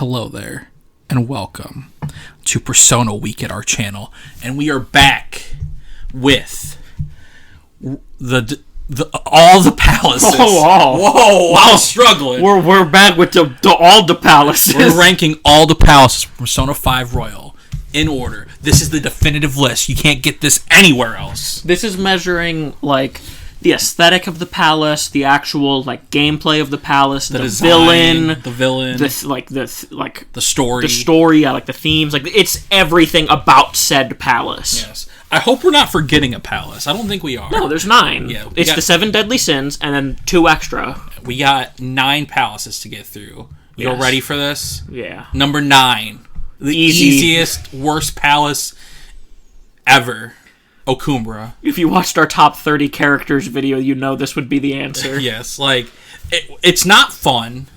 Hello there, and welcome to Persona Week at our channel. And we are back with all the palaces. Whoa! I was struggling. We're back with all the palaces. We're ranking all the palaces from Persona 5 Royal in order. This is the definitive list. You can't get this anywhere else. This is measuring like the aesthetic of the palace, the actual like gameplay of the palace, the design, the story, like the themes, like it's everything about said palace. Yes. I hope we're not forgetting a palace. I don't think we are. No, there's 9. Yeah, it's the 7 deadly sins and then 2 extra. We got 9 palaces to get through. You all ready for this? Yeah. Number 9. The easiest, worst palace ever. Okura. If you watched our top 30 characters video, you know this would be the answer. Yes, like, it's not fun.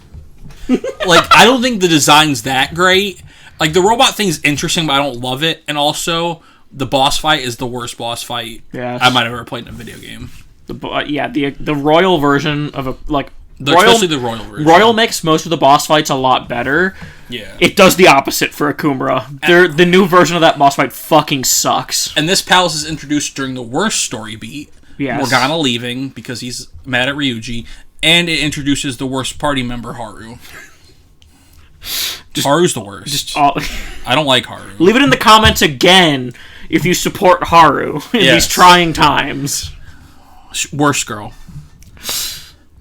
Like, I don't think the design's that great. Like, the robot thing's interesting, but I don't love it. And also, the boss fight is the worst boss fight I might have ever played in a video game. The royal version of especially the royal version. Royal makes most of the boss fights a lot better. Yeah. It does the opposite for Okura. The new version of that boss fight fucking sucks. And this palace is introduced during the worst story beat. Yes. Morgana leaving because he's mad at Ryuji. And it introduces the worst party member, Haru. Haru's the worst. I don't like Haru. Leave it in the comments again if you support Haru in these trying times. Worst girl.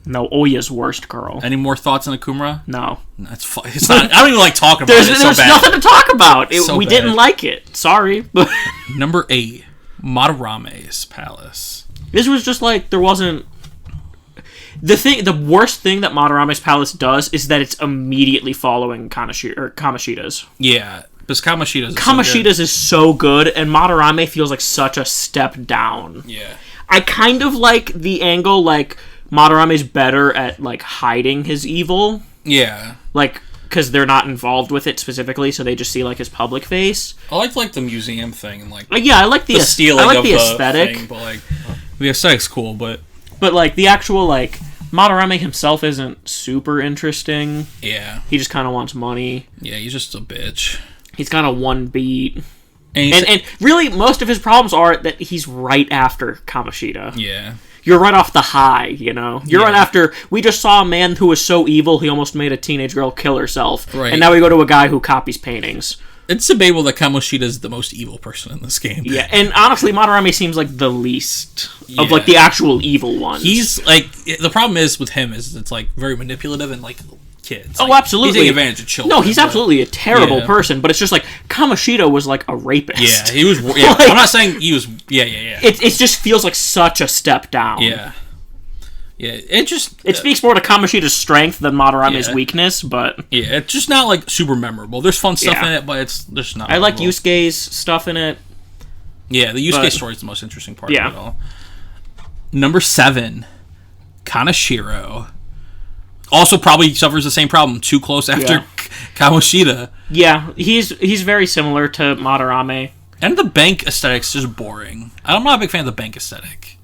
No, Oya's worst girl. Any more thoughts on Okura? No. That's fine. It's not. I don't even like talking about it. There's nothing to talk about. We didn't like it. Sorry. Number 8. Madarame's palace. This was just like, there wasn't... The worst thing that Madarame's palace does is that it's immediately following Kamoshida's. Yeah, because Kamoshida's is so good, and Madarame feels like such a step down. Yeah. I kind of like the angle, like, Madarame's better at, like, hiding his evil. Yeah. Like, because they're not involved with it specifically, so they just see, like, his public face. I like the museum thing, and, like... yeah, I like the aesthetic. Thing, but, like, the aesthetic's cool, but... But, like, the actual, like... Madarame himself isn't super interesting. Yeah. He just kind of wants money. Yeah, he's just a bitch. He's kind of one beat. And really, most of his problems are that he's right after Kamoshida. Yeah. You're right off the high, you know? You're right after... We just saw a man who was so evil he almost made a teenage girl kill herself. Right. And now we go to a guy who copies paintings. It's debatable that Kamoshida is the most evil person in this game. Yeah, and honestly, Madarame seems like the least of, like, the actual evil ones. He's, like... The problem is with him is it's, like, very manipulative and, like... kids. Oh, like, absolutely. He's taking advantage of children. No, he's absolutely a terrible person, but it's just like Kamoshida was like a rapist. Yeah, he was. Yeah, like, I'm not saying he was. Yeah. It just feels like such a step down. Yeah. Yeah, it speaks more to Kamoshida's strength than Madarame's weakness, but yeah, it's just not like super memorable. There's fun stuff in it, but it's just not. I like Yusuke's stuff in it. Yeah, the Yusuke story is the most interesting part of it all. Number 7, Kanashiro. Also probably suffers the same problem. Too close after Kamoshida. Yeah, he's very similar to Madarame. And the bank aesthetic's just boring. I'm not a big fan of the bank aesthetic.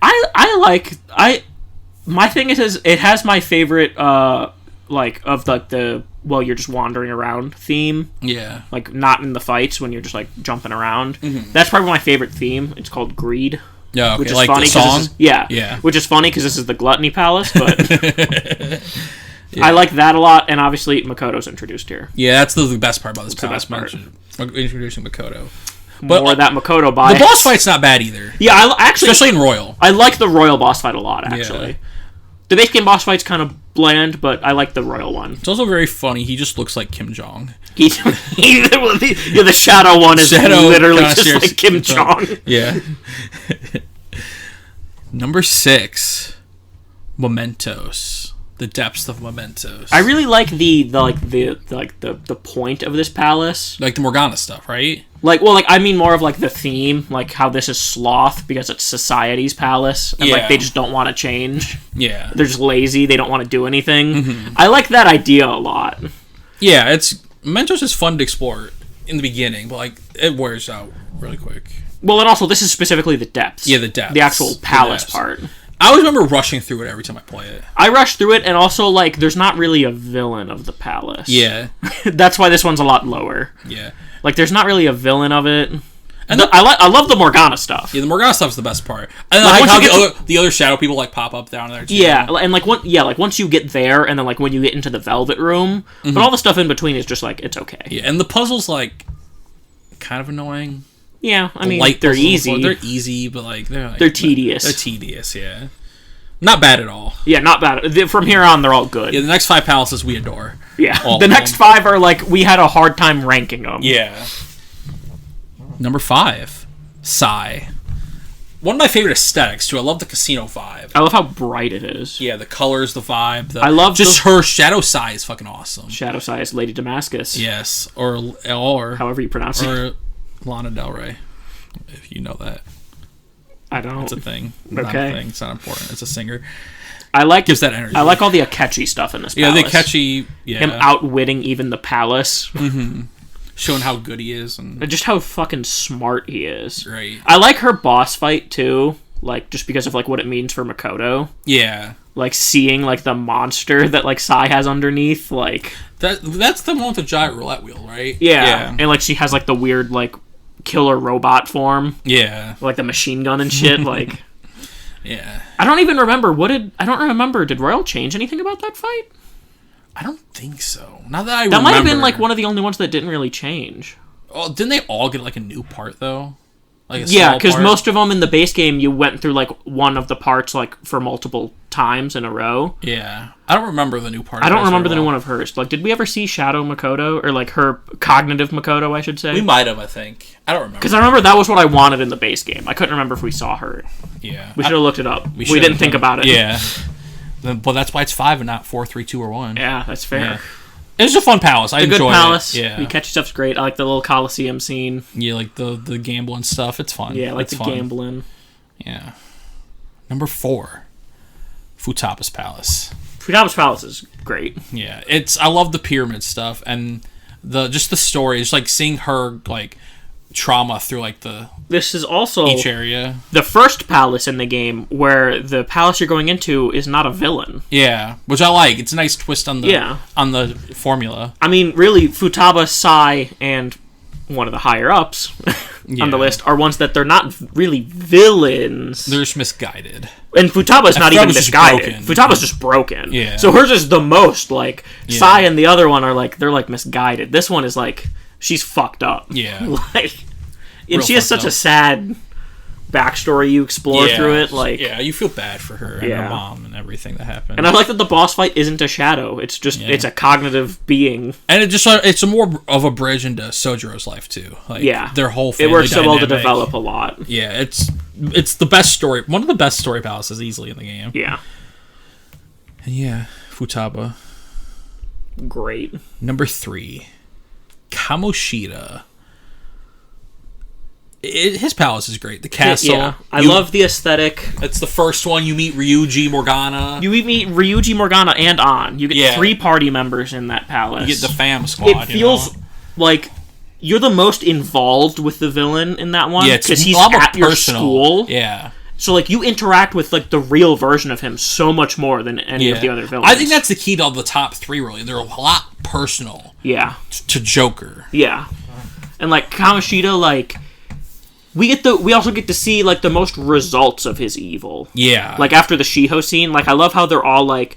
My thing is it has my favorite like of like the you're just wandering around theme. Yeah. Like not in the fights when you're just like jumping around. Mm-hmm. That's probably my favorite theme. It's called Greed. Yeah, okay. Which is like funny, the song? Yeah. Which is funny because this is the Gluttony Palace, but yeah. I like that a lot, and obviously Makoto's introduced here. Yeah, that's the best part about this palace. Introducing Makoto. But more of that Makoto bias. The boss fight's not bad either. Yeah, especially in Royal. I like the Royal boss fight a lot, actually. Yeah. The base game boss fight's kind of bland, but I like the Royal one. It's also very funny. He just looks like Kim Jong. The Shadow one is literally just like Kim Jong. Yeah. Number 6, Mementos. The depths of Mementos. I really like the point of this palace. Like the Morgana stuff, right? I mean more of like the theme, like how this is sloth because it's society's palace, and like they just don't want to change. Yeah, they're just lazy. They don't want to do anything. Mm-hmm. I like that idea a lot. Yeah, Mementos is fun to explore in the beginning, but like it wears out really quick. Well, and also this is specifically the depths. Yeah, the depths. The actual palace part. I always remember rushing through it every time I play it. I rush through it, and also, like, there's not really a villain of the palace. Yeah. That's why this one's a lot lower. Yeah. Like, there's not really a villain of it. And I love the Morgana stuff. Yeah, the Morgana stuff's the best part. And like how the other shadow people like pop up down there too. Yeah, and like once you get there, and then like when you get into the Velvet Room, but all the stuff in between is just like it's okay. Yeah, and the puzzles like kind of annoying. Yeah, I mean they're easy. They're easy, but like they're tedious. They're tedious. Yeah, not bad at all. Yeah, not bad. From here on, they're all good. Yeah, the next 5 palaces we adore. Yeah, the next 5 are like we had a hard time ranking them. Yeah. Number 5, Sai. One of my favorite aesthetics too. I love the casino vibe. I love how bright it is. Yeah, the colors, the vibe. I love her Shadow Sai is fucking awesome. Shadow Sai is Lady Damascus. Yes, or however you pronounce it. Or Lana Del Rey, if you know that. I don't. It's a thing. Okay. Not a thing. It's not important. It's a singer. Gives that energy. I like all the Akechi stuff in this palace. Yeah, the Akechi. Yeah. Him outwitting even the palace. Mm-hmm. Showing how good he is and just how fucking smart he is. Right. I like her boss fight too, like just because of like what it means for Makoto. Yeah. Like seeing like the monster that like Sai has underneath, like that's the one with the giant roulette wheel, right? Yeah. And like she has like the weird like killer robot form. Yeah. Like the machine gun and shit, like yeah. I don't even remember did Royal change anything about that fight? I don't think so. Not that I remember. That might have been like one of the only ones that didn't really change. Oh, didn't they all get like a new part though? Like yeah, because most of them in the base game you went through like one of the parts like for multiple times in a row. Yeah, I don't remember the new part. I don't remember the new one of hers. Like, did we ever see Shadow Makoto or like her cognitive Makoto? I should say we might have. I think I don't remember because I remember that was what I wanted in the base game. I couldn't remember if we saw her. Yeah, we should have looked it up. We didn't think about it. Yeah. Well, that's why it's 5 and not 4, 3, 2, or 1. Yeah, that's fair. Yeah. It's a fun palace. I enjoy it. Good palace. Yeah. The catchy stuff's great. I like the little Coliseum scene. Yeah, like the gambling stuff. It's fun. Yeah, I like it's the gambling. Yeah. Number 4, Futaba's Palace. Futaba's Palace is great. Yeah, I love the pyramid stuff and the story. It's like seeing her like trauma through like this is also each area. The first palace in the game where the palace you're going into is not a villain. Yeah, which I like. It's a nice twist on the formula. I mean, really, Futaba, Sai, and one of the higher ups on the list are ones that they're not really villains. They're just misguided. And Futaba's not even misguided. Futaba's just broken. Yeah. So hers is the most like Sai and the other one are like they're like misguided. This one is like she's fucked up. Yeah. Like, and she has such a sad backstory you explore through it. Like, yeah, you feel bad for her and her mom and everything that happened. And I like that the boss fight isn't a shadow. It's just it's a cognitive being. And it's a more of a bridge into Sojiro's life too. Like, their whole family it works so well to dynamic. develop a lot. Yeah, it's the best story. One of the best story palaces easily in the game. Yeah. And yeah, Futaba. Great. Number 3, Kamoshida. His palace is great. The castle. Yeah, I love the aesthetic. It's the first one. You meet Ryuji, Morgana. You meet Ryuji, Morgana, and An. You get 3 party members in that palace. You get the fam squad. It feels like you're the most involved with the villain in that one. Yeah, because he's at your school. Yeah. So, like, you interact with, like, the real version of him so much more than any of the other villains. I think that's the key to all the top 3, really. They're a lot personal. Yeah. To Joker. Yeah. And, like, Kamoshida, like... We also get to see, like, the most results of his evil. Yeah. Like, after the Shiho scene, like, I love how they're all, like,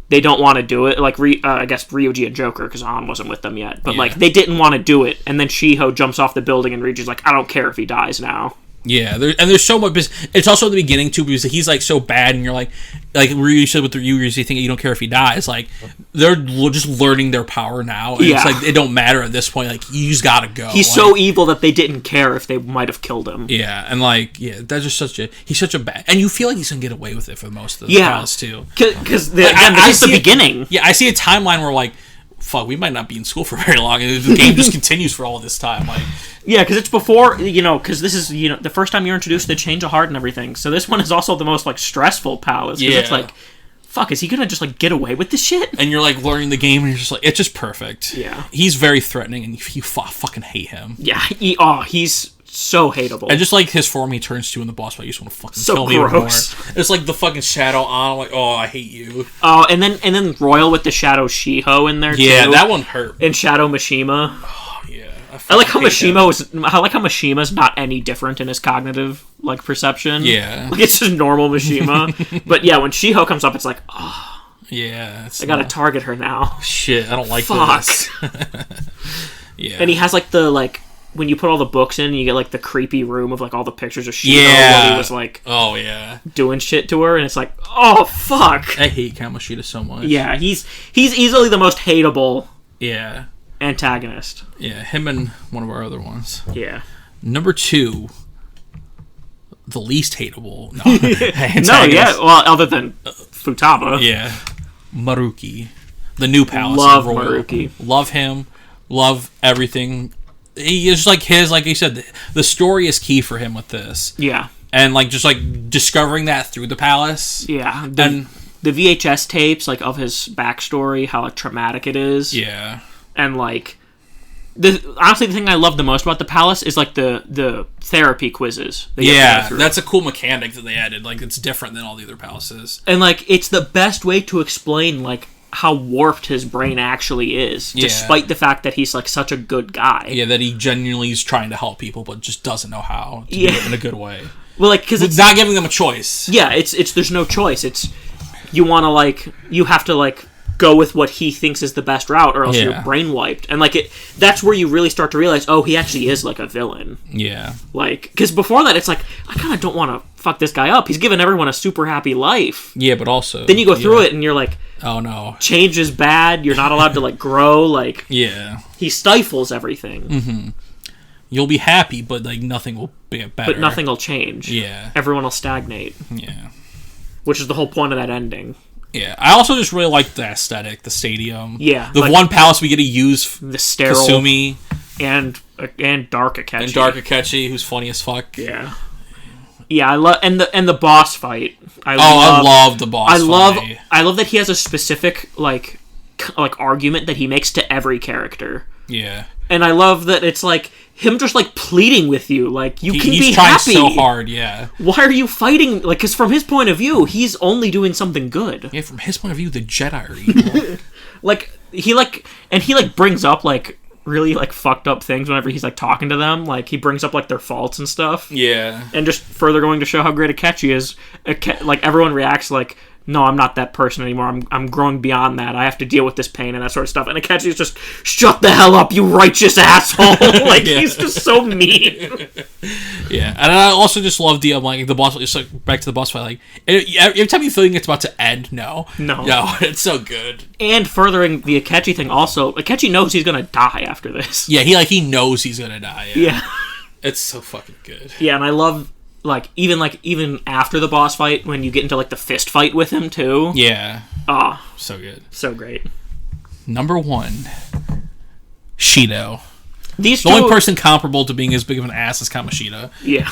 they don't want to do it. Like, I guess Ryuji and Joker, because An wasn't with them yet. But, like, they didn't want to do it. And then Shiho jumps off the building and Ryuji's like, I don't care if he dies now. Yeah, there's so much. It's also at the beginning too because he's like so bad, and you're like Ryu said with the Ryu, you think you don't care if he dies. Like they're just learning their power now. And it's like it don't matter at this point. Like you just gotta go. He's so evil that they didn't care if they might have killed him. Yeah, and that's just he's such a bad, and you feel like he's gonna get away with it for most of the palace too. Because it's the beginning. Yeah, I see a timeline where like. Fuck, we might not be in school for very long, and the game just continues for all of this time. Like, yeah, because it's before because this is the first time you're introduced to Change of Heart and everything. So this one is also the most like stressful palace. Because it's like fuck, is he gonna just, like, get away with this shit? And you're, like, learning the game, and you're just like, it's just perfect. Yeah. He's very threatening, and you fucking hate him. Yeah, he's so hateable. And just, like, his form he turns to in the boss fight, you just want to fucking so kill me even more. gross. It's like the fucking shadow on, I'm like, oh, I hate you. Oh, and then Royal with the Shadow Shiho in there, too. Yeah, that one hurt. And Shadow Mishima. Oh, yeah. I like how Mishima's not any different in his cognitive, like, perception. Yeah. Like, it's just normal Mishima. But yeah, when Shiho comes up, it's like, oh. Yeah. I gotta target her now. Shit, I don't like Fuck. this. Yeah. And he has, like, the, like, when you put all the books in, you get, like, the creepy room of, like, all the pictures of Shito while he was, like... Oh, yeah. Doing shit to her, and it's like, oh, fuck! I hate Kamoshida so much. Yeah, he's easily the most hateable... Yeah. Antagonist. Yeah, him and one of our other ones. Yeah. Number 2, the least hateable. No, no, yeah, well, other than Futaba. Yeah. Maruki. The new palace. Love Maruki. Love him. Love everything. He is like you said, the story is key for him with this. Yeah. And like just like discovering that through the palace. Yeah. The VHS tapes, like, of his backstory, how like, traumatic it is. Yeah. And like honestly the thing I love the most about the palace is like the therapy quizzes. Yeah, that's a cool mechanic that they added. Like it's different than all the other palaces. And like it's the best way to explain like how warped his brain actually is, despite the fact that he's like such a good guy. Yeah, that he genuinely is trying to help people, but just doesn't know how to do it in a good way. Well, like because it's not giving them a choice. Yeah, it's there's no choice. It's you want to like you have to like go with what he thinks is the best route, or else you're brain wiped. And like that's where you really start to realize, oh, he actually is like a villain. Yeah, like because before that, it's like I kind of don't want to fuck this guy up. He's given everyone a super happy life. Yeah, but also then you go through it and you're like, oh no, change is bad. You're not allowed to like grow. Like he stifles everything. Mm-hmm. You'll be happy, but like nothing will be better. But nothing will change. Yeah, everyone will stagnate. Yeah, which is the whole point of that ending. Yeah, I also just really like the aesthetic, the stadium. Yeah, the like, one palace we get to use the sterile Kasumi and Dark Akechi. And Dark Akechi, who's funny as fuck. Yeah. Yeah, I love and the boss fight. I love the boss fight. I love that he has a specific like argument that he makes to every character. Yeah. And I love that it's like him just like pleading with you, like you can be he's happy. trying so hard, yeah. Why are you fighting? Like, because from his point of view, he's only doing something good. Yeah, from his point of view, the Jedi are evil. he brings up like really like fucked up things whenever he's like talking to them. Like he brings up like their faults and stuff. Yeah. And just further going to show how great Akechi is. Like everyone reacts like, no, I'm not that person anymore. I'm growing beyond that. I have to deal with this pain and that sort of stuff. And Akechi's just, shut the hell up, you righteous asshole. Like, he's just so mean. Yeah, and I also just love the boss, just like, back to the boss fight, like, every time you feel it's about to end, no, it's so good. And furthering the Akechi thing also, Akechi knows he's gonna die after this. Yeah, he knows he's gonna die. Yeah. It's so fucking good. Yeah, and I love... even after the boss fight, when you get into, like, the fist fight with him, too. Yeah. Oh. So good. So great. Number 1. Shito. The only person comparable to being as big of an ass as Kamoshida. Yeah.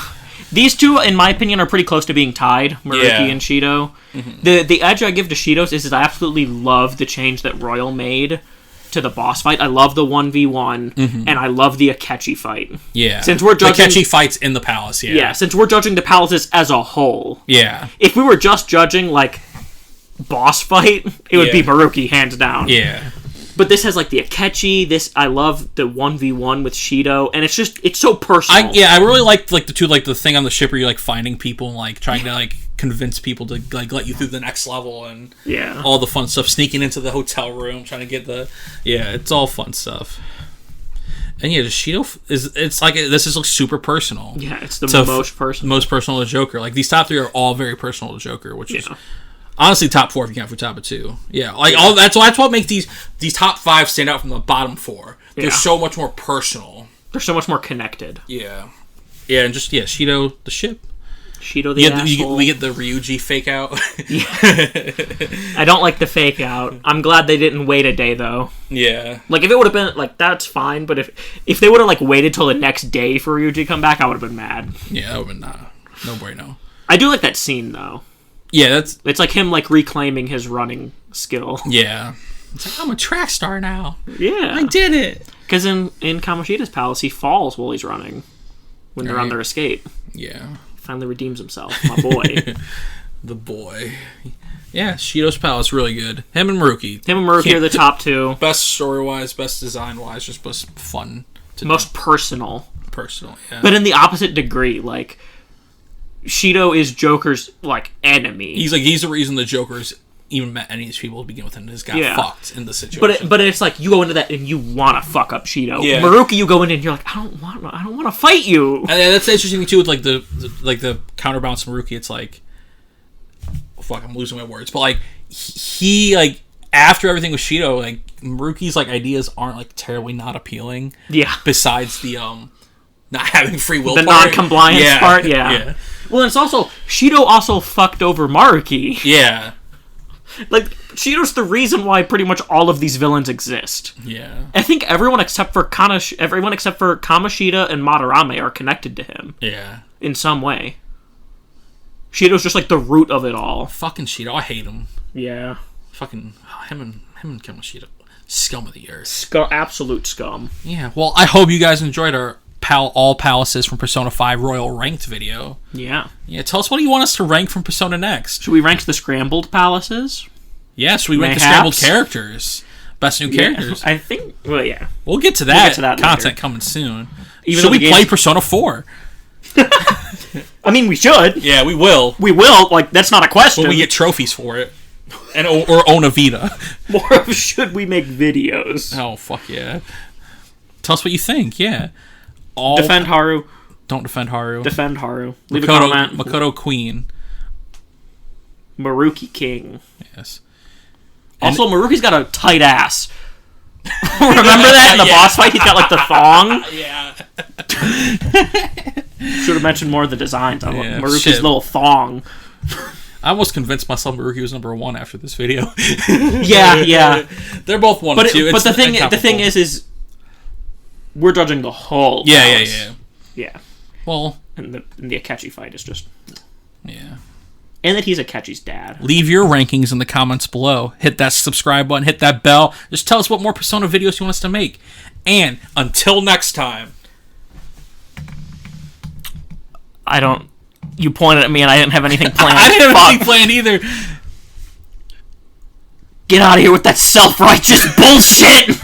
These two, in my opinion, are pretty close to being tied, Maruki and Shito. Mm-hmm. The edge I give to Shito's is I absolutely love the change that Royal made to the boss fight. I love the 1v1, and I love the Akechi fight. Yeah. Since we're judging... Akechi fights in the palace, yeah. Yeah, since we're judging the palaces as a whole. Yeah. If we were just judging, like, boss fight, it would be Maruki, hands down. Yeah. But this has, like, the Akechi, I love the 1v1 with Shito, and it's so personal. I really liked, like, the thing on the ship where you're, like, finding people and, like, trying to, like, convince people to, like, let you through the next level and all the fun stuff, sneaking into the hotel room, trying to get it's all fun stuff. And yeah, Shito it's like, this is like super personal. Yeah, it's the most personal. Most personal to Joker. Like, these top 3 are all very personal to Joker, which is... Honestly, top 4 if you count Futaba too. Yeah, like all that's what makes these top 5 stand out from the bottom 4. They're so much more personal. They're so much more connected. Yeah, and just Shito the ship. Shito the asshole. We get the Ryuji fake out. I don't like the fake out. I'm glad they didn't wait a day though. Yeah. Like if it would have been like that's fine, but if they would have like waited till the next day for Ryuji to come back, I would have been mad. Yeah, that would have been no bueno. I do like that scene though. Yeah, it's like him like reclaiming his running skill. Yeah. It's like, I'm a track star now. Yeah. I did it. Because in Kamoshida's palace, he falls while he's running when they're on their escape. Yeah. Finally redeems himself, my boy. The boy. Yeah, Shito's palace, really good. Him and Maruki. Are the top two. Best story-wise, best design-wise, just was fun. Most personal. Personal, yeah. But in the opposite degree, like, Shito is Joker's, like, enemy. He's the reason the Joker's even met any of these people to begin with and just got fucked in the situation. But it's like, you go into that and you want to fuck up Shito. Yeah. Maruki, you go in and you're like, I don't want to fight you. And that's the interesting thing, too, with, like, the counterbalance Maruki. It's like, fuck, I'm losing my words. But, like, he, like, after everything with Shito, like, Maruki's, like, ideas aren't, like, terribly not appealing. Yeah. Besides the, not having free will the part. Non-compliance part, yeah. Well, it's also, Shito also fucked over Maruki. Yeah. Like, Shito's the reason why pretty much all of these villains exist. Yeah. I think everyone except for Kamoshida and Madarame are connected to him. Yeah. In some way. Shito's just like the root of it all. Fucking Shito, I hate him. Yeah. Fucking him and Kamoshida, scum of the earth. Absolute scum. Yeah. Well, I hope you guys enjoyed our all palaces from Persona 5 Royal Ranked video. Yeah. Yeah. Tell us what do you want us to rank from Persona next. Should we rank the scrambled palaces? Yeah. Should we rank the scrambled characters? Best new characters. I think. Well, yeah. We'll get to that. Content later. Coming soon. Should we play Persona 4? I mean, we should. Yeah, we will. We will. Like, that's not a question. When we get trophies for it. And or own a Vita. More of should we make videos? Oh, fuck yeah. Tell us what you think, yeah. Defend Haru. Don't defend Haru. Defend Haru. Leave a comment. Makoto Queen. Maruki King. Yes. Also, Maruki's got a tight ass. Remember that in the boss fight? He's got, like, the thong? Yeah. Should have mentioned more of the designs. Maruki's shit. little thong. I almost convinced myself Maruki was number 1 after this video. Yeah. They're both 1 and 2. But the thing is we're judging the whole. Yeah. Well, and the Akechi fight is just. Yeah. And that he's Akechi's dad. Leave your rankings in the comments below. Hit that subscribe button. Hit that bell. Just tell us what more Persona videos you want us to make. And until next time. You pointed at me and I didn't have anything planned. I didn't have anything planned either. Get out of here with that self-righteous bullshit!